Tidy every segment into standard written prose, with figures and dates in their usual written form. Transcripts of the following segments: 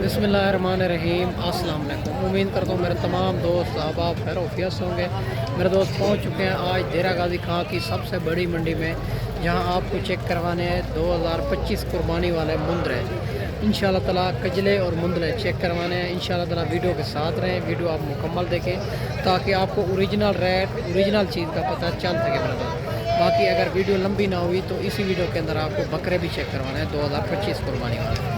बिस्मिल्लाहिर्रहमानिर्रहीम। अस्सलाम वालेकुम। उम्मीद करता हूँ मेरे तमाम दोस्त अहबाब खैर वफियत होंगे। मेरे दोस्त पहुँच चुके हैं आज देरा गाजी खां की सबसे बड़ी मंडी में, जहाँ आपको चेक करवाने हैं 2025 कुर्बानी वाले मुंदरे। इंशाल्लाह ताला कजले और मुंदरे चेक करवाने हैं। इंशाल्लाह ताला वीडियो के साथ रहें, वीडियो आप मुकम्मल देखें ताकि आपको ओरिजिनल रेट ओरिजिनल चीज़ का पता चल सके मेरे दोस्त। बाकी अगर वीडियो लंबी ना हुई तो इसी वीडियो के अंदर आपको बकरे भी चेक करवाना है 2025 कुर्बानी वाले।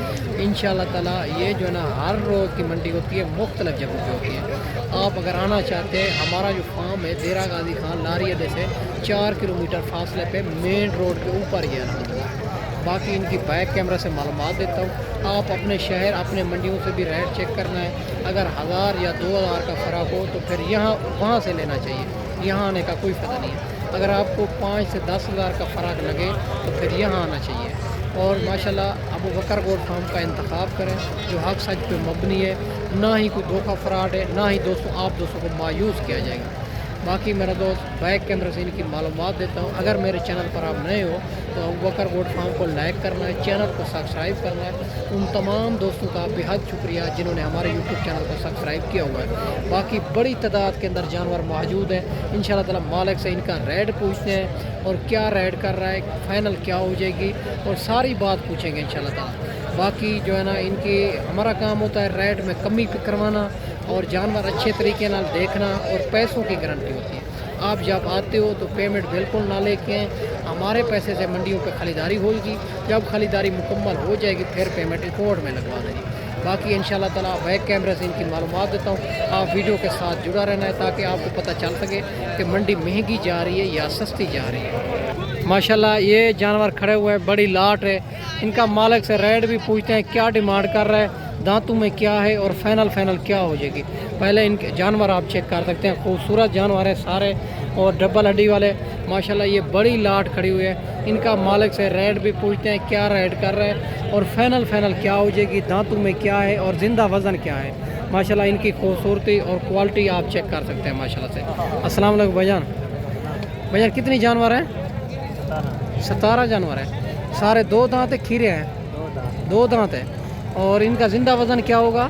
इंशाल्लाह ताला ये जो है ना हर रोज़ की मंडी होती है, मुख्तलिफ जगहों पर होती है। आप अगर आना चाहते हैं, हमारा जो फार्म है देरा गाजी खान लारी अड्डे से 4 किलोमीटर फासले पे मेन रोड के ऊपर ही है। बाकी इनकी बैक कैमरा से मालूमात देता हूँ। आप अपने शहर अपने मंडियों से भी रेट चेक करना है। अगर 1000 या 2000 का फ़र्क हो तो फिर यहाँ वहाँ से लेना चाहिए, यहाँ आने का कोई फ़ायदा नहीं है। अगर आपको 5 से 10 हज़ार का फ़र्क लगे तो फिर यहाँ आना चाहिए। और माशाल्लाह अबू बकर गोट फार्म का इंतखाब करें जो हक सच पे मबनी है, ना ही कोई धोखा फ्रॉड है, ना ही आप दोस्तों को मायूस किया जाएगा। बाकी मेरा दोस्त बैक कैमरे से इनकी मालूमात देता हूँ। अगर मेरे चैनल पर आप नए हो तो अबू बकर गोट फार्म को लाइक करना है, चैनल को सब्सक्राइब करना है। उन तमाम दोस्तों का बेहद शुक्रिया जिन्होंने हमारे यूट्यूब चैनल को सब्सक्राइब किया हुआ है। बाकी बड़ी तादाद के अंदर जानवर मौजूद है। इंशाल्लाह ताला मालिक से इनका रेट पूछते हैं और क्या रेट कर रहा है, फाइनल क्या हो जाएगी और सारी बात पूछेंगे इंशाल्लाह ताला। बाकी जो है ना इनकी हमारा काम होता है रेट में कमी करवाना और जानवर अच्छे तरीके नाल देखना और पैसों की गारंटी होती है। आप जब आते हो तो पेमेंट बिल्कुल ना लेके आएँ। हमारे पैसे से मंडियों पे खरीदारी होगी, जब खरीदारी मुकम्मल हो जाएगी फिर पेमेंट रिकॉर्ड में लगवा देंगे। बाकी इंशाल्लाह ताला बैक कैमरे से इनकी मालूमात देता हूँ। आप वीडियो के साथ जुड़ा रहना है ताकि आपको पता चल सके कि मंडी महंगी जा रही है या सस्ती जा रही है। माशाल्लाह ये जानवर खड़े हुए हैं, बड़ी लाट है। इनका मालिक से रेट भी पूछते हैं क्या डिमांड कर रहा है, दांतों में क्या है और फाइनल क्या हो जाएगी। पहले इनके जानवर आप चेक कर सकते हैं, खूबसूरत जानवर है सारे और डबल हड्डी वाले। माशाल्लाह ये बड़ी लाट खड़ी हुई है। इनका मालिक से रेट भी पूछते हैं क्या रेट कर रहे हैं और फाइनल क्या हो जाएगी, दांतों में क्या है और ज़िंदा वज़न क्या है। माशाल्लाह इनकी खूबसूरती और क्वालिटी आप चेक कर सकते हैं माशाल्लाह से। अस्सलाम वालेकुम भाईजान। भाईजान कितनी जानवर हैं? 17 जानवर हैं। सारे 2 दांत है, खीरे हैं? 2 दांत है। और इनका ज़िंदा वज़न क्या होगा?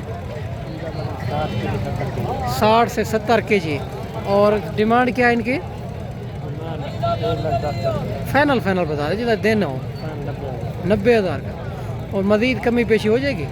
60 से 70 kg। और डिमांड क्या है इनकी? फाइनल बता दीजिए जितना देना हो। 90,000 का। और मज़ीद कमी पेशी हो जाएगी?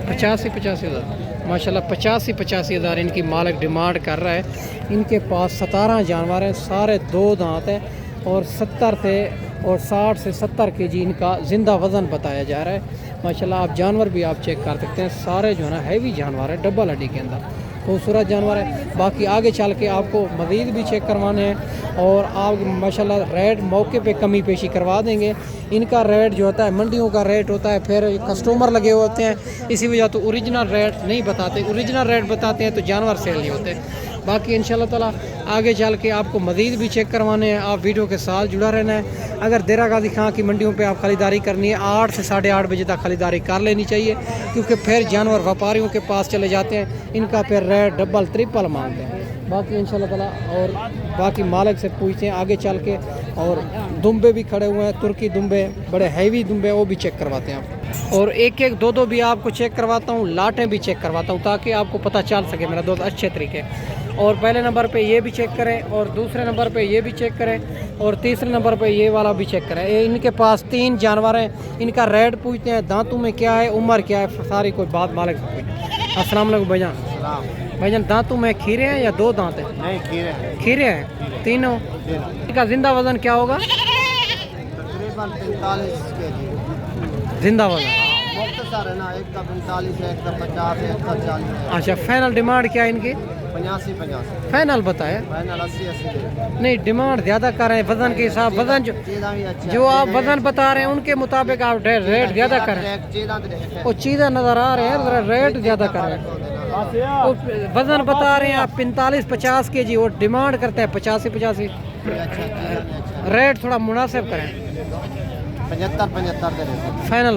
85 हज़ार। माशाल्लाह 85 हज़ार इनकी मालिक डिमांड कर रहा है। इनके पास 17 जानवर हैं, सारे 2 दांत हैं और 70 से और 60 से 70 kg इनका ज़िंदा वज़न बताया जा रहा है। माशाल्लाह आप जानवर भी आप चेक कर सकते हैं, सारे जो है ना हैवी जानवर है, डबल हड्डी के अंदर खूबसूरत जानवर है। बाकी आगे चल के आपको मज़ीद भी चेक करवाने हैं और आप माशाल्लाह रेट मौके पे कमी पेशी करवा देंगे। इनका रेट जो होता है मंडियों का रेट होता है, फिर कस्टमर लगे होते हैं, इसी वजह तो ओरिजिनल रेट नहीं बताते। ओरिजिनल रेट बताते हैं तो जानवर सेल नहीं होते। बाकी इंशाल्लाह ताला आगे चल के आपको मज़ीद भी चेक करवाने हैं। आप वीडियो के साथ जुड़ा रहना है। अगर देरा गाजी खां की मंडियों पे आप ख़रीदारी करनी है 8 से 8:30 बजे तक ख़रीदारी कर लेनी चाहिए, क्योंकि फिर जानवर व्यापारियों के पास चले जाते हैं, इनका फिर रेट डबल ट्रिपल मांगते हैं। बाकी इंशाल्लाह ताला और बाकी मालिक से पूछते हैं आगे चल के। और दुम्बे भी खड़े हुए हैं, तुर्की दुम्बे, बड़े हैवी दुम्बे, वो भी चेक करवाते हैं आप। और एक 2 भी आपको चेक करवाता हूँ, लाटें भी चेक करवाता हूँ ताकि आपको पता चल सके मेरा दोस्त अच्छे तरीके। और पहले नंबर पे ये भी चेक करें और दूसरे नंबर पे ये भी चेक करें और तीसरे नंबर पे ये वाला भी चेक करें। इनके पास 3 जानवर हैं। इनका रेट पूछते हैं, दांतों में क्या है, उम्र क्या है, सारी कोई बात मालिक से पूछते। अस्सलाम वालेकुम भाईजान। दांतों में खीरे हैं या 2 दांत हैं? नहीं, खीरे हैं तीनों। इनका ज़िंदा वज़न क्या होगा? तकरीबन 45 kg ज़िंदा वज़न मुख्तसर है ना, एक का 45 है, एक का 50 है, एक का 40 है। अच्छा, फाइनल डिमांड क्या है इनकी? 85 फाइनल बताया फाइनल 80 नहीं, डिमांड ज़्यादा कर रहे हैं वज़न के हिसाब। वज़न जो आप वज़न बता रहे हैं उनके मुताबिक आप रेट ज़्यादा कर रहे हैं। वो चीज़ें नज़र आ रहे हैं, ज़रा रेट ज़्यादा कर रहे हैं। वज़न बता रहे हैं आप 45-50 kg और डिमांड करते हैं 85। रेट थोड़ा मुनासिब करें। 75 फाइनल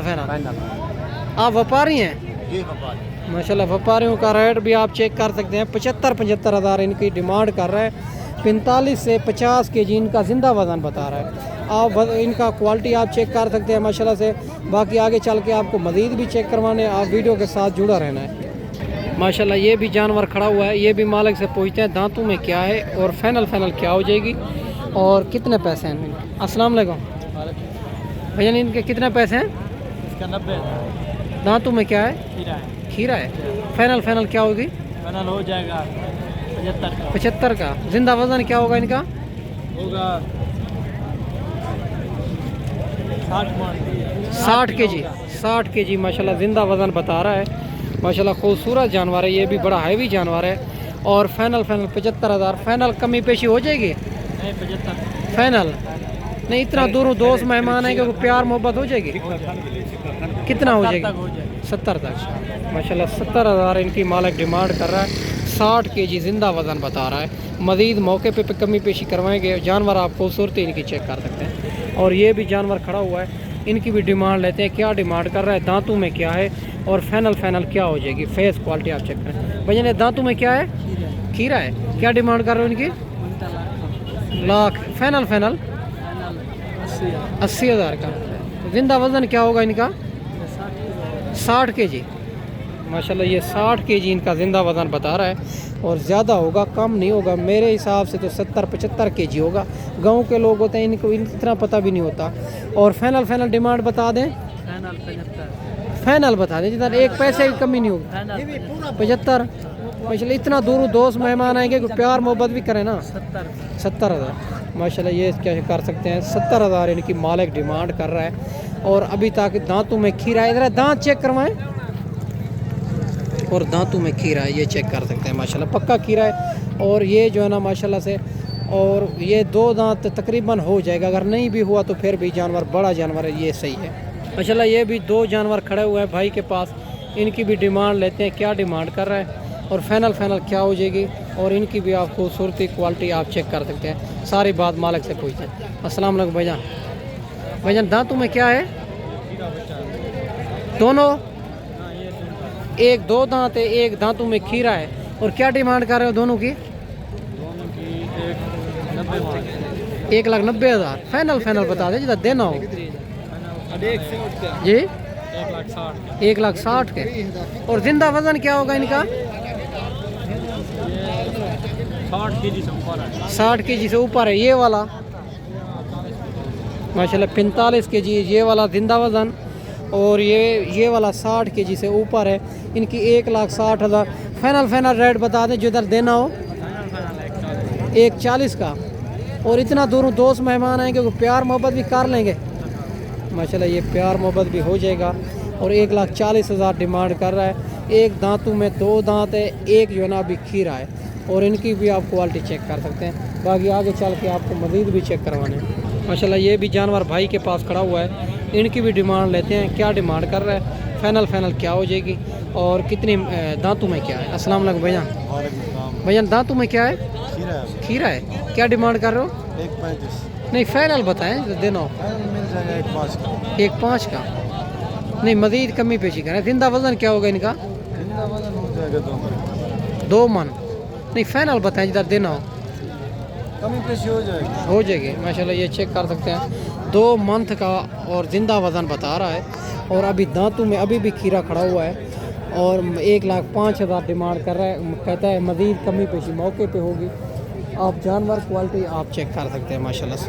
आप व्यापारी हैं? जी व्यापारी। माशाल्लाह व्यापारियों का रेट भी आप चेक कर सकते हैं। 75 हज़ार इनकी डिमांड कर रहा है। 45 से 50 केजी इनका ज़िंदा वज़न बता रहा है। आप इनका क्वालिटी आप चेक कर सकते हैं माशाल्लाह से। बाकी आगे चल के आपको मज़ीद भी चेक करवाने, आप वीडियो के साथ जुड़ा रहना है। माशाल्लाह ये भी जानवर खड़ा हुआ है, ये भी मालिक से पूछते हैं दांतों में क्या है और फाइनल क्या हो जाएगी और कितने पैसे हैं। अस्सलाम वालेकुम भैया, इनके कितने पैसे हैं? इसका 90 दांतों में क्या है? खीरा है। फाइनल क्या होगी? फाइनल हो जाएगा 75 का। जिंदा वजन क्या होगा इनका? होगा 60 केजी माशाल्लाह जिंदा वजन बता रहा है। माशाल्लाह खूबसूरत जानवर है, ये भी बड़ा हैवी जानवर है। और फाइनल 75,000। फाइनल कमी पेशी हो जाएगी? नहीं 75 फाइनल नहीं, इतना दूरों दोस्त मेहमान है कि प्यार मोहब्बत हो जाएगी। कितना हो जाएगी? 70 तक। माशाल्लाह 70,000 इनकी मालिक डिमांड कर रहा है। 60 केजी जिंदा वज़न बता रहा है। मज़ीद मौके पे कमी पेशी करवाएंगे। जानवर आप खूबसूरती इनकी चेक कर सकते हैं। और ये भी जानवर खड़ा हुआ है, इनकी भी डिमांड लेते हैं। क्या डिमांड कर रहा है, दांतों में क्या है और फाइनल क्या हो जाएगी। फेस क्वालिटी आप चेक करें भैया ने। दांतों में क्या है? खीरा है। क्या डिमांड कर रहे हो इनकी? लाख। फाइनल 80,000 का। जिंदा वज़न क्या होगा इनका? 60 केजी। माशाल्लाह ये 60 केजी इनका ज़िंदा वज़न बता रहा है। और ज़्यादा होगा, कम नहीं होगा। मेरे हिसाब से तो 70-75 केजी होगा। गांव के लोग होते हैं, इनको इतना पता भी नहीं होता। और फाइनल डिमांड बता दें। फाइनल बता दें जितना, एक पैसे की कमी नहीं होगी। 75। माशाल्लाह इतना दूर दोस्त मेहमान आएंगे, प्यार मोहब्बत भी करें ना। 70,000 माशाल्लाह ये क्या कर सकते हैं। 70,000 इनकी मालिक डिमांड कर रहा है। और अभी तक दांतों में खीरा है। इधर दांत चेक करवाएं। और दांतों में खीरा है, ये चेक कर सकते हैं। माशाल्लाह पक्का खीरा है। और ये जो है ना माशाल्लाह से, और ये 2 दांत तकरीबन हो जाएगा। अगर नहीं भी हुआ तो फिर भी जानवर बड़ा जानवर है, ये सही है। माशाल्लाह ये भी 2 जानवर खड़े हुए हैं भाई के पास। इनकी भी डिमांड लेते हैं, क्या डिमांड कर रहा है और फाइनल क्या हो जाएगी। और इनकी भी आप खूबसूरती क्वालिटी आप चेक कर सकते हैं। सारी बात मालिक से पूछते हैं। अस्सलाम वालेकुम भाईजान, दांतों में क्या है? दोनों? एक 2 दांत है, एक दांतों में खीरा है। और क्या डिमांड कर रहे हो दोनों की? 1,90,000। फाइनल बता दें जितना देना हो जी। 1,60,000 के। और जिंदा वजन क्या होगा इनका? 60 केजी से ऊपर है। ये वाला माशाल्लाह 45 केजी ये वाला जिंदा वजन। और ये वाला 60 केजी से ऊपर है। इनकी 1,60,000। फाइनल रेट बता दें जो इधर देना हो। 1,40 का। और इतना दूरों दोस्त मेहमान आएंगे, प्यार मोहब्बत भी कर लेंगे। माशाल्लाह ये प्यार मोहब्बत भी हो जाएगा। और 1,40,000 डिमांड कर रहा है। एक दांतों में 2 दांत है, एक जो है ना अभी खीरा है। और इनकी भी आप क्वालिटी चेक कर सकते हैं। बाकी आगे चल के आपको मज़ीद भी चेक करवाने हैं। माशाल्लाह ये भी जानवर भाई के पास खड़ा हुआ है। इनकी भी डिमांड लेते हैं, क्या डिमांड कर रहा है, फाइनल क्या हो जाएगी और कितनी दांतों में क्या है। अस्सलाम वालेकुम भैया, दांतों में क्या है? खीरा है। क्या डिमांड कर रहे हो? 1,35 नहीं फाइनल बताएं जो देना हो। मिल जाएगा 1,5 का। 1,5 का। नहीं मज़ीद कमी पेशी करें। जिंदा वज़न क्या होगा इनका? जिंदा वजन हो जाएगा 2 मन। नहीं फाइनल बताएं जिधर देना हो। कमी पेशी हो जाएगी। माशाल्लाह ये चेक कर सकते हैं। 2 मंथ का और ज़िंदा वज़न बता रहा है। और अभी दांतों में अभी भी खीरा खड़ा हुआ है। और 1,05,000 डिमांड कर रहा है। कहता है मज़ीद कमी पेशी मौके पे होगी। आप जानवर क्वालिटी आप चेक कर सकते हैं माशाल्लाह से।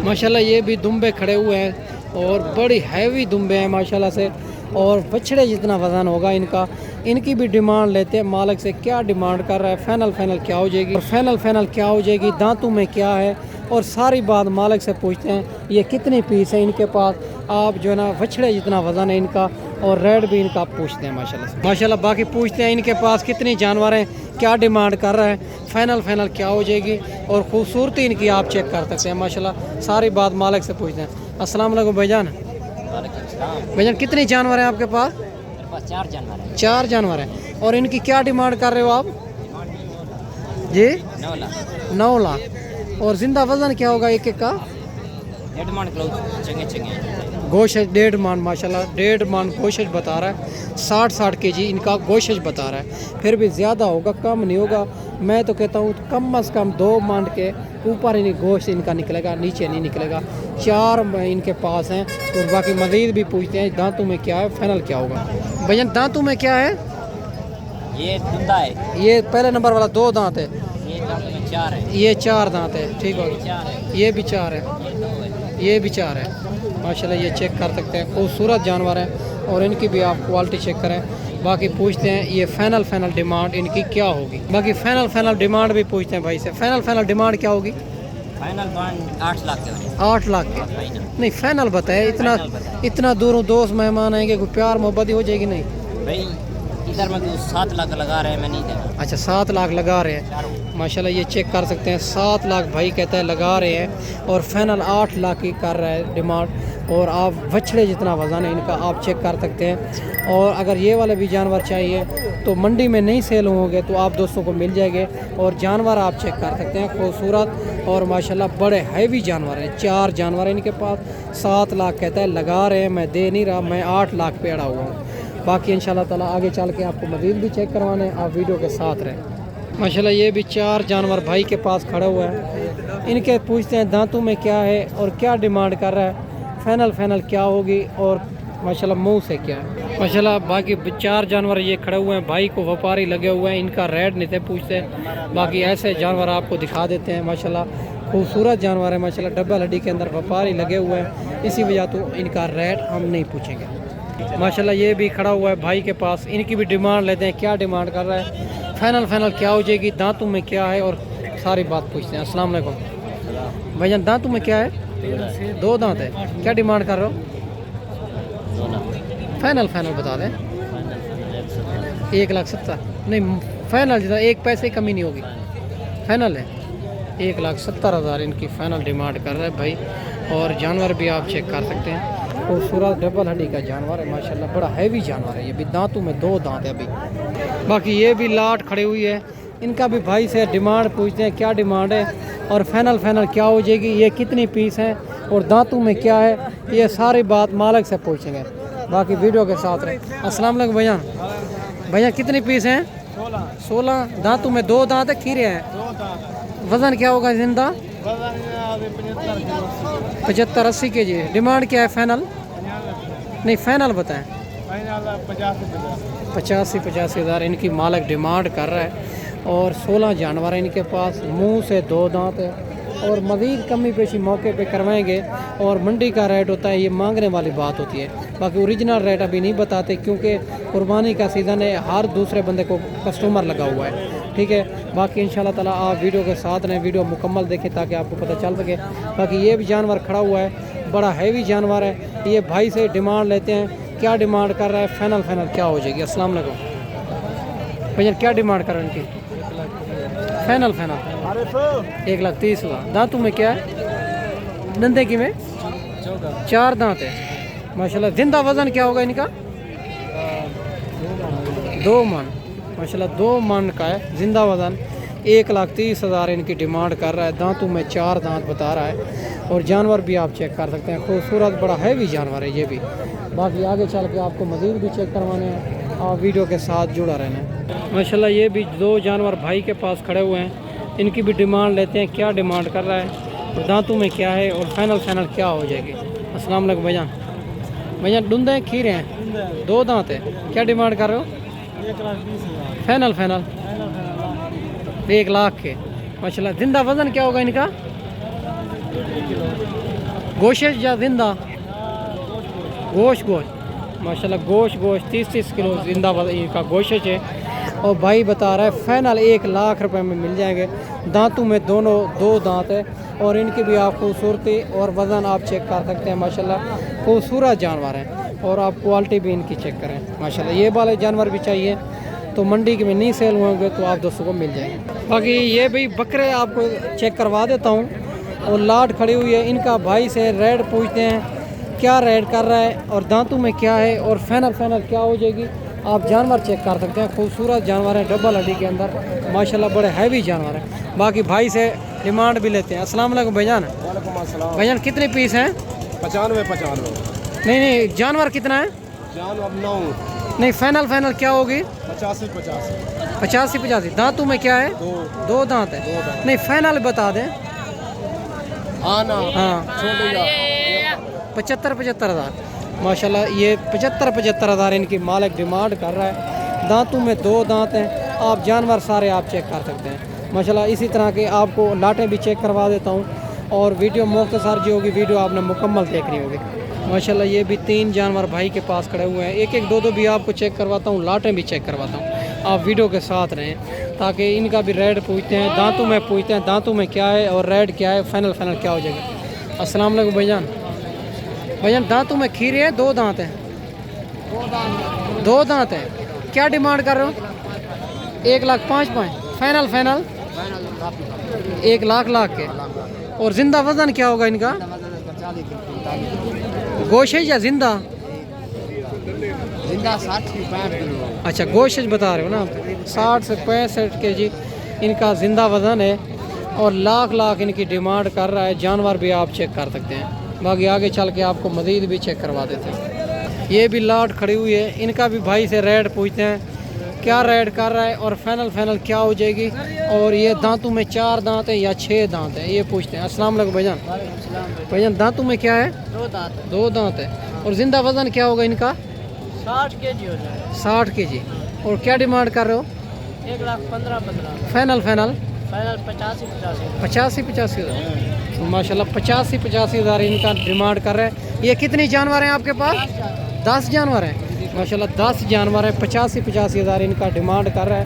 माशाल्लाह ये भी दुम्बे खड़े हुए हैं और बड़ी हैवी दुम्बे हैं माशाल्लाह से। और बछड़े जितना वज़न होगा इनका। इनकी भी डिमांड लेते हैं मालिक से, क्या डिमांड कर रहा है, फाइनल क्या हो जाएगी और फाइनल क्या हो जाएगी, दांतों में क्या है। और सारी बात मालिक से पूछते हैं। ये कितनी पीस है इनके पास, आप जो है ना बछड़े जितना वज़न है इनका। और रेट भी इनका पूछते हैं माशाल्लाह से। माशाल्लाह बाकी पूछते हैं इनके पास कितनी जानवर हैं, क्या डिमांड कर रहा है, फाइनल क्या हो जाएगी। और खूबसूरती इनकी आप चेक कर सकते हैं माशाल्लाह। सारी बात मालिक से पूछते हैं। अस्सलाम वालेकुम भाईजान, कितनी जानवर हैं आपके पास? 4 जानवर है। 4 जानवर हैं। और इनकी क्या डिमांड कर रहे हो आप जी? 9 लाख। और जिंदा वजन क्या होगा एक का? डिमांड चंगे गोश्त 1.5 मन माशाल्लाह 1.5 मन गोश्त बता रहा है। 60-60 kg इनका गोश्त बता रहा है। फिर भी ज़्यादा होगा, कम नहीं होगा। मैं तो कहता हूँ कम से कम 2 मन के ऊपर ही गोश्त इनका निकलेगा, नीचे नहीं निकलेगा। 4 इनके पास हैं और बाकी मज़ीद भी पूछते हैं दांतों में क्या है, फाइनल क्या होगा। भैया दांतों में क्या है? ये दुंदा है, ये पहले नंबर वाला 2 दांत है, ये दांतों में 4 है, ये 4 दांत है। ठीक हो, 4 है, ये भी 4 है, ये 2 है। ये भी 4 है। माशाल्लाह ये चेक कर सकते हैं, खूबसूरत जानवर हैं और इनकी भी आप क्वालिटी चेक करें। बाकी पूछते हैं ये फाइनल डिमांड इनकी क्या होगी। बाकी फाइनल डिमांड भी पूछते हैं भाई से, फाइनल डिमांड क्या होगी? फाइनल डिमांड 8 लाख के 8 लाख के फाइनल। नहीं, फाइनल बताए। फाइनल बताए। इतना दूरों दोस्त मेहमान आएंगे, कोई प्यार मोहब्बत ही हो जाएगी नहीं? भाई इधर में तो 7 लाख लगा रहे हैं, मैं नहीं देना। अच्छा 7 लाख लगा रहे हैं। चारों माशाल्लाह ये चेक कर सकते हैं, 7 लाख भाई कहता है लगा रहे हैं और फाइनल 8 लाख की कर रहा है डिमांड। और आप बछड़े जितना वज़न है इनका आप चेक कर सकते हैं। और अगर ये वाले भी जानवर चाहिए तो मंडी में नहीं सेल होंगे तो आप दोस्तों को मिल जाएंगे। और जानवर आप चेक कर सकते हैं, खूबसूरत और माशाल्लाह बड़े हैवी जानवर हैं। 4 जानवर हैं इनके पास। 7 लाख कहता है लगा रहे हैं, मैं दे नहीं रहा, मैं 8 लाख पे अड़ा हुआ हूँ। बाकी इंशाल्लाह ताला आगे चल के आपको मज़ीद भी चेक करवाने, आप वीडियो के साथ रहें। माशाल्लाह ये भी 4 जानवर भाई के पास खड़ा हुआ है। इनके पूछते हैं दांतों में क्या है और क्या डिमांड कर रहा है, फाइनल क्या होगी और माशाल्लाह मुंह से क्या है। माशाल्लाह बाकी 4 जानवर ये खड़े हुए हैं, भाई को व्यापारी लगे हुए हैं, इनका रेट नहीं थे पूछते। बाकी ऐसे जानवर आपको दिखा देते हैं। माशाल्लाह खूबसूरत जानवर है, माशाल्लाह डबल हड्डी के अंदर व्यापारी लगे हुए हैं, इसी वजह तो इनका रेट हम नहीं पूछेंगे। माशाल्लाह ये भी खड़ा हुआ है भाई के पास, इनकी भी डिमांड लेते हैं, क्या डिमांड कर रहा है, फाइनल क्या हो जाएगी, दांतों में क्या है और सारी बात पूछते हैं। अस्सलाम वालेकुम भैया, दांतों में क्या है? 2 दांत है, क्या डिमांड कर रहे हो? फाइनल बता दें। 1,70,000 नहीं, फाइनल जितना 1 पैसे कमी नहीं होगी, फाइनल है। 1,70,000 इनकी फाइनल डिमांड कर रहे हैं भाई। और जानवर भी आप चेक कर सकते हैं, खूबसूरत डबल हड्डी का जानवर है माशाल्लाह, बड़ा हैवी जानवर है। ये भी दांतों में 2 दांत है अभी। बाकी ये भी लाट खड़ी हुई है, इनका भी भाई से डिमांड पूछते हैं, क्या डिमांड है और फाइनल क्या हो जाएगी, ये कितनी पीस हैं और दांतों में क्या है, ये सारी बात मालिक से पूछेंगे। बाकी वीडियो के साथ रहे। अस्सलाम वालेकुम भैया कितनी पीस हैं? 16। दांतों में 2 दांत है, खीरे हैं। वज़न क्या होगा जिंदा? 75-80 kg। डिमांड क्या है फाइनल? नहीं फाइनल बताएं। 85,000 इनकी मालिक डिमांड कर रहा है। और 16 जानवर हैं इनके पास, मुंह से 2 दांत है और मज़ीद कमी पेशी मौके पे करवाएंगे। और मंडी का रेट होता है, ये मांगने वाली बात होती है। बाकी ओरिजिनल रेट अभी नहीं बताते क्योंकि कुर्बानी का सीज़न है, हर दूसरे बंदे को कस्टमर लगा हुआ है। ठीक है, बाकी इंशाल्लाह ताला आप वीडियो के साथ रहें, वीडियो मुकम्मल देखें ताकि आपको पता चल सके। बाकी ये भी जानवर खड़ा हुआ है, बड़ा हैवी जानवर है। ये भाई से डिमांड लेते हैं, क्या डिमांड कर रहा है, फाइनल क्या हो जाएगी। अस्सलाम वालेकुम भैया, क्या डिमांड कर रहे हैं इनकी? फाइनल 1,30,000। दांतों में क्या है? दंदे की में 4 दांत है माशाल्लाह। जिंदा वज़न क्या होगा इनका? 2 मन माशाल्लाह, 2 मन का है जिंदा वज़न। 1,30,000 इनकी डिमांड कर रहा है। दांतों में 4 दांत बता रहा है। और जानवर भी आप चेक कर सकते हैं, खूबसूरत बड़ा हैवी जानवर है ये भी। बाकी आगे चल के आपको मज़ीद भी चेक करवाने हैं, आप वीडियो के साथ जुड़ा रहना है। माशाल्लाह ये भी 2 जानवर भाई के पास खड़े हुए हैं, इनकी भी डिमांड लेते हैं, क्या डिमांड कर रहा है और दांतों में क्या है और फाइनल क्या हो जाएगी। अस्सलाम वालेकुम भैया डूंदे हैं, खीरे हैं, 2 दांत है, क्या डिमांड कर रहे हो? 1,20,000 फाइनल 1 लाख के माशाल्लाह। जिंदा वज़न क्या होगा इनका? गोश्त या जिंदा? गोश्त माशाल्लाह, गोश्त 30 किलो जिंदा इनका गोश्त है। और भाई बता रहा है फाइनल 1 लाख रुपए में मिल जाएंगे। दांतों में दोनों 2 दांत है और इनकी भी आप खूबसूरती और वज़न आप चेक कर सकते हैं माशाल्लाह, खूबसूरत जानवर हैं। और आप क्वालिटी भी इनकी चेक करें माशाल्लाह। ये वाले जानवर भी चाहिए तो मंडी के में नहीं सेल होंगे तो आप दोस्तों को मिल जाएंगे। बाकी ये भी बकरे आपको चेक करवा देता हूँ। और लाट खड़ी हुई है, इनका भाई से रेट पूछते हैं, क्या रेट कर रहा है और दांतों में क्या है और फाइनल क्या हो जाएगी। आप जानवर चेक कर सकते हैं, खूबसूरत जानवर हैं डबल हड्डी के अंदर माशाल्लाह, बड़े हैवी जानवर हैं। बाकी भाई से डिमांड भी लेते हैं। अस्सलाम वालेकुम भैजान। वालेकुम अस्सलाम। भैजान कितने पीस हैं? 95। नहीं नहीं, जानवर कितना है? जान अब 9 नहीं, फाइनल क्या होगी? 85 85 दांतों में क्या है? 2 दांत है। नहीं, फाइनल बता दें। आना हाँ, छोड़ेगा 75 हज़ार। माशाल्लाह, ये 75 हज़ार इनकी मालिक डिमांड कर रहा है। दांतों में 2 दांत हैं। आप जानवर सारे आप चेक कर सकते हैं माशाल्लाह। इसी तरह के आपको लाटें भी चेक करवा देता हूँ, और वीडियो मुख्तसर जो होगी, वीडियो आपने मुकम्मल देखनी होगी माशाल्लाह। ये भी 3 जानवर भाई के पास खड़े हुए हैं। एक 2 भी आपको चेक करवाता हूँ, लाटें भी चेक करवाता हूँ। आप वीडियो के साथ रहें ताकि इनका भी रेट पूछते हैं, दांतों में पूछते हैं, दांतों में क्या है और रेट क्या है, फाइनल क्या हो जाएगा। अस्सलाम वालेकुम भाईजान। भाईजान, दांतों में खीरे हैं? 2 दांत हैं। 2 दांत हैं। क्या डिमांड कर रहे हो? 1,05,500 फाइनल 1 लाख के। और जिंदा वजन क्या होगा इनका? गोशत या जिंदा? जिंदा 60 से 65 किलो। अच्छा, गोशत बता रहे हो ना आप। 60 से 65 kg इनका जिंदा वजन है, और लाख इनकी डिमांड कर रहा है। जानवर भी आप चेक कर सकते हैं, बाकी आगे चल के आपको मज़ीद भी चेक करवा देते हैं। ये भी लाट खड़ी हुई है, इनका भी भाई से रेट पूछते हैं क्या रेट कर रहा है और फाइनल क्या हो जाएगी। और ये दांतों में 4 दांत हैं या 6 दांत हैं, ये पूछते हैं। अस्सलाम वालेकुम भाईजान। भाईजान, दांतों में क्या है? 2 दांत है। और जिंदा वजन क्या होगा इनका? 60 kg हो जाए। 60 kg। और क्या डिमांड कर रहे हो? 1,15,15 फाइनल फाइनल 85 85 माशाल्लाह, 85 हज़ार इनका डिमांड कर रहे हैं। ये कितने जानवर हैं आपके पास? 10 जानवर हैं माशाल्लाह। 10 जानवर हैं। 85 हज़ार इनका डिमांड कर रहा है।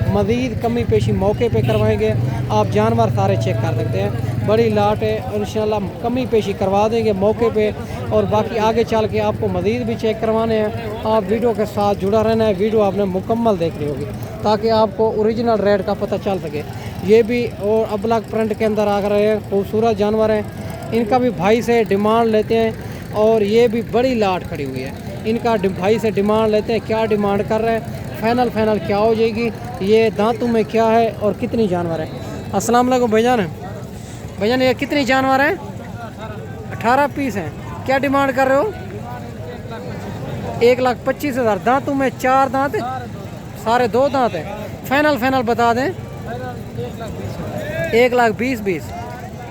मज़ीद कमी पेशी मौके पे करवाएंगे। आप जानवर सारे चेक कर सकते हैं। बड़ी लाट है, और इंशाल्लाह कमी पेशी करवा देंगे मौके पे। और बाकी आगे चल के आपको मज़ीद भी चेक करवाने हैं। आप वीडियो के साथ जुड़ा रहना है, वीडियो आपने मुकम्मल देखनी होगी ताकि आपको ओरिजिनल रेट का पता चल सके। ये भी और अबलग प्रिंट के अंदर आ रहे हैं, खूबसूरत जानवर हैं। इनका भी भाई से डिमांड लेते हैं। और ये भी बड़ी लाट खड़ी हुई है, इनका भाई से डिमांड लेते हैं। क्या डिमांड कर रहे हैं, फाइनल क्या हो जाएगी, ये दांतों में क्या है और कितनी जानवर है। अस्सलाम वालेकुम भाईजान। भाईजान, ये कितनी जानवर हैं? 18 पीस हैं। क्या डिमांड कर रहे हो? 1,25,000। दांतों में 4 दांत है, सारे 2 दांत हैं। फाइनल बता दें। 1,20,20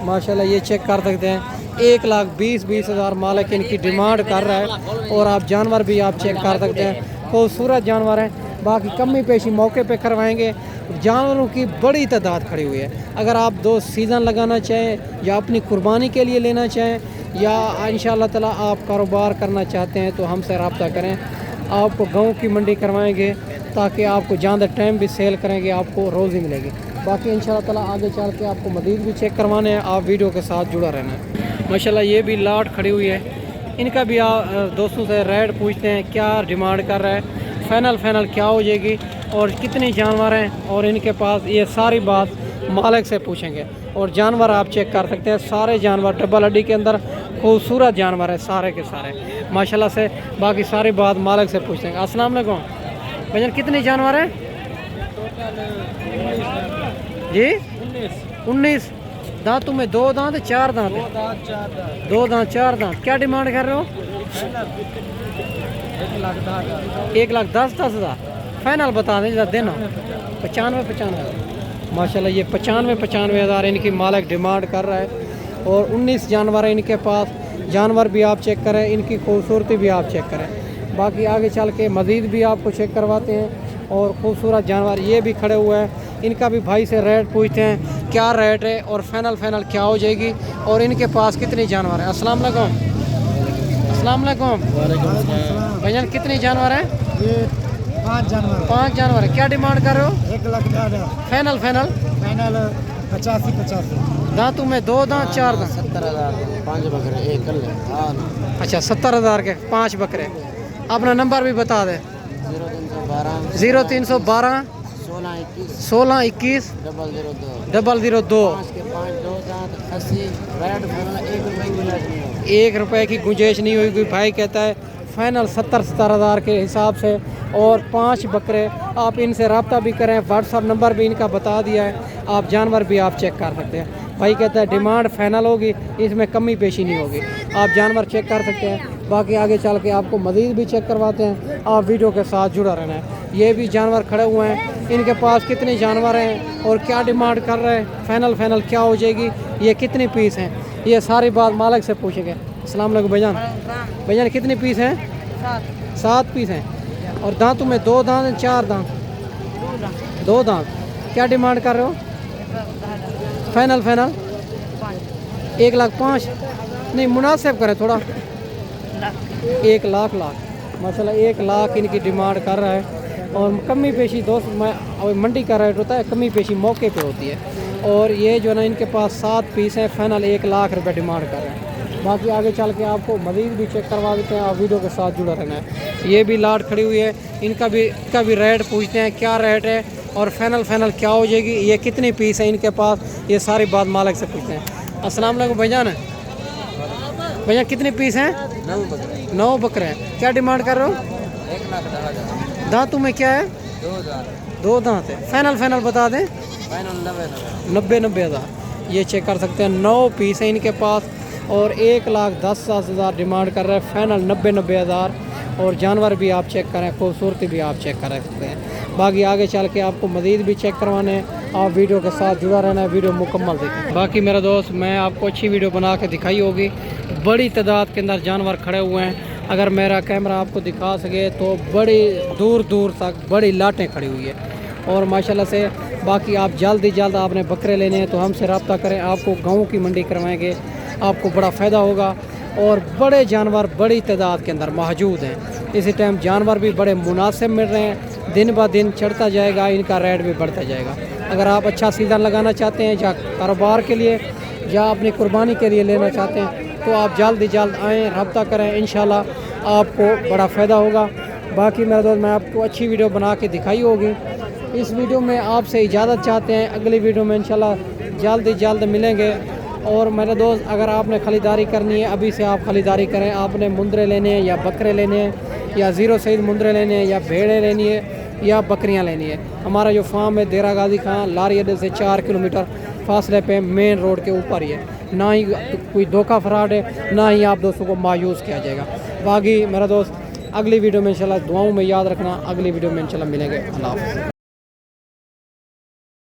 माशाल्लाह, ये चेक कर सकते हैं। 1,20,20 मालिक इनकी डिमांड कर रहा है। और आप जानवर भी आप चेक कर सकते हैं, खूबसूरत जानवर हैं। बाकी कमी पेशी मौके पे करवाएंगे। जानवरों की बड़ी तादाद खड़ी हुई है। अगर आप 2 सीज़न लगाना चाहें या अपनी कुर्बानी के लिए लेना चाहें, या इंशाअल्लाह ताला आप कारोबार करना चाहते हैं, तो हमसे रब्ता करें। आपको गाँव की मंडी करवाएंगे ताकि आपको ज़्यादा टाइम भी सेल करेंगे, आपको रोज़ी मिलेगी। बाकी इंशाअल्लाह ताला आगे चल के आपको मज़ीद भी चेक करवाने हैं। आप वीडियो के साथ जुड़ा रहना है माशाल्लाह। ये भी लाट खड़ी हुई है, इनका भी दोस्तों से रेट पूछते हैं क्या डिमांड कर रहा है, फाइनल क्या हो जाएगी और कितने जानवर हैं। और इनके पास ये सारी बात मालिक से पूछेंगे। और जानवर आप चेक कर सकते हैं, सारे जानवर डबल हड्डी के अंदर खूबसूरत जानवर है सारे के सारे माशाल्लाह से। बाकी सारी बात मालिक से पूछते हैं। अस्सलाम वालेकुम भाईजान, कितने जानवर हैं जी? 19 दांतों में 2 दांत 4 दांत है? 2 दांत 4 दांत। क्या डिमांड कर रहे हो? 1,10,000 फाइनल बता दें, जरा देना। 95 माशाल्लाह, ये 95 हज़ार इनकी मालिक डिमांड कर रहा है। और 19 जानवर है इनके पास। जानवर भी आप चेक करें, इनकी खूबसूरती भी आप चेक करें। बाकी आगे चल के मज़ीद भी आपको चेक करवाते हैं। और खूबसूरत जानवर ये भी खड़े हुए हैं, इनका भी भाई से रेट पूछते हैं क्या रेट है और फाइनल क्या हो जाएगी और इनके पास कितने जानवर हैं। अस्सलाम वालेकुम। अस्सलाम वालेकुम भाईजान, कितने जानवर हैं? ये 5 जानवर। 5 जानवर है। क्या डिमांड कर रहे हो? 1 लाख ज़्यादा। फाइनल फाइनल 85 दांतों में 2 दांत 4 दांत। 70,000 5 बकरे एक कर ले। हाँ, अच्छा, 70,000 के 5 बकरे। अपना नंबर भी बता दे। 0312 0312 16 16 21 21 002 002। 5 के 5 2 दांत 80 रेट फाइनल 1 रुपए की गुंजाइश नहीं होगी। 1 रुपए की गुंजाइश नहीं हुई। कोई भाई कहता है फाइनल 70 हज़ार के हिसाब से। और 5 बकरे। आप इनसे रब्ता भी करें, व्हाट्सअप नंबर भी इनका बता दिया है। आप जानवर भी आप चेक कर सकते हैं। भाई कहता है डिमांड फाइनल होगी, इसमें कमी पेशी नहीं होगी। आप जानवर चेक कर सकते हैं। बाकी आगे चल के आपको मज़ीद भी चेक करवाते हैं, आप वीडियो के साथ जुड़ा रहना है। ये भी जानवर खड़े हुए हैं, इनके पास कितने जानवर हैं और क्या डिमांड कर रहे हैं, फाइनल क्या हो जाएगी, ये कितने पीस हैं, ये सारी बात मालिक से पूछेंगे। अस्सलाम वालेकुम भाईजान। भाईजान कितने पीस हैं? 7 पीस हैं। और दांतों में 2 दांत हैं, 4 दांत? 2 दांत। क्या डिमांड कर रहे हो? फाइनल 1,05,000 नहीं, मुनासिब करें थोड़ा। 1 लाख माशाल्लाह 1 लाख इनकी डिमांड कर रहा है। और कमी पेशी दोस्त, मैं मंडी का रेट होता है, कमी पेशी मौके पे होती है। और ये जो है ना, इनके पास 7 पीस हैं, फाइनल 1 लाख रुपये डिमांड कर रहे हैं। बाकी आगे चल के आपको मज़ीद भी चेक करवा देते हैं, आप वीडियो के साथ जुड़ा रहना है। ये भी लाट खड़ी हुई है, इनका भी रेट पूछते हैं, क्या रेट है और फाइनल क्या हो जाएगी, ये कितने पीस हैं इनके पास, ये सारी बात मालिक से पूछते हैं। अस्सलाम वालेकुम भाईजान। भैया कितने पीस हैं? 9 बकरे हैं। क्या डिमांड कर रहे हो? 1 लाख 10,000। दांतों में क्या है? 2 दांत है। फाइनल बता दें। फाइनल 90 हज़ार। ये चेक कर सकते हैं, 9 पीस हैं इनके पास और 1,10,000 डिमांड कर रहे हैं, फाइनल 90 हज़ार। और जानवर भी आप चेक करें, खूबसूरती भी आप चेक कर सकते हैं। बाकी आगे चल के आपको मज़ीद भी चेक करवाने हैं, आप वीडियो के साथ जुड़ा रहना है, वीडियो मुकम्मल देखें। बाकी मेरा दोस्त, मैं आपको अच्छी वीडियो बना के दिखाई होगी, बड़ी तादाद के अंदर जानवर खड़े हुए हैं। अगर मेरा कैमरा आपको दिखा सके तो बड़ी दूर तक बड़ी लाटें खड़ी हुई है और माशाल्लाह से। बाकी आप जल्द ही जल्द आपने बकरे लेने हैं तो हमसे रब्ता करें, आपको गाँव की मंडी करवाएँगे, आपको बड़ा फ़ायदा होगा। और बड़े जानवर बड़ी तादाद के अंदर मौजूद हैं। इसी टाइम जानवर भी बड़े मुनासिब मिल रहे हैं, दिन ब दिन चढ़ता जाएगा, इनका रेट भी बढ़ता जाएगा। अगर आप अच्छा सीज़न लगाना चाहते हैं, या कारोबार के लिए या अपनी कुर्बानी के लिए लेना चाहते हैं, तो आप जल्द ही जल्द आएँ, रब्ता करें, इंशाल्लाह आपको बड़ा फ़ायदा होगा। बाकी मेरा दोस्त, मैं आपको अच्छी वीडियो बना के दिखाई होगी। इस वीडियो में आपसे इजाज़त चाहते हैं, अगली वीडियो में इंशाल्लाह जल्द ही जल्द मिलेंगे। और मेरे दोस्त, अगर आपने ख़रीदारी करनी है, अभी से आप ख़रीदारी करें। आपने मुंदरे लेने हैं या बकरे लेने हैं या ज़ीरो सईद मुंदरे लेने हैं या भेड़ें लेनी है या बकरियां लेनी है, हमारा जो फार्म है देरा गाजी खां लारी अड्डे से 4 किलोमीटर फासले पे मेन रोड के ऊपर ही है। ना ही कोई धोखा फ्रॉड है, ना ही आप दोस्तों को मायूस किया जाएगा। बाकी मेरा दोस्त, अगली वीडियो में इंशाल्लाह दुआओं में याद रखना, अगली वीडियो में इंशाल्लाह मिलेंगे। अल्लाह हाफ़िज़।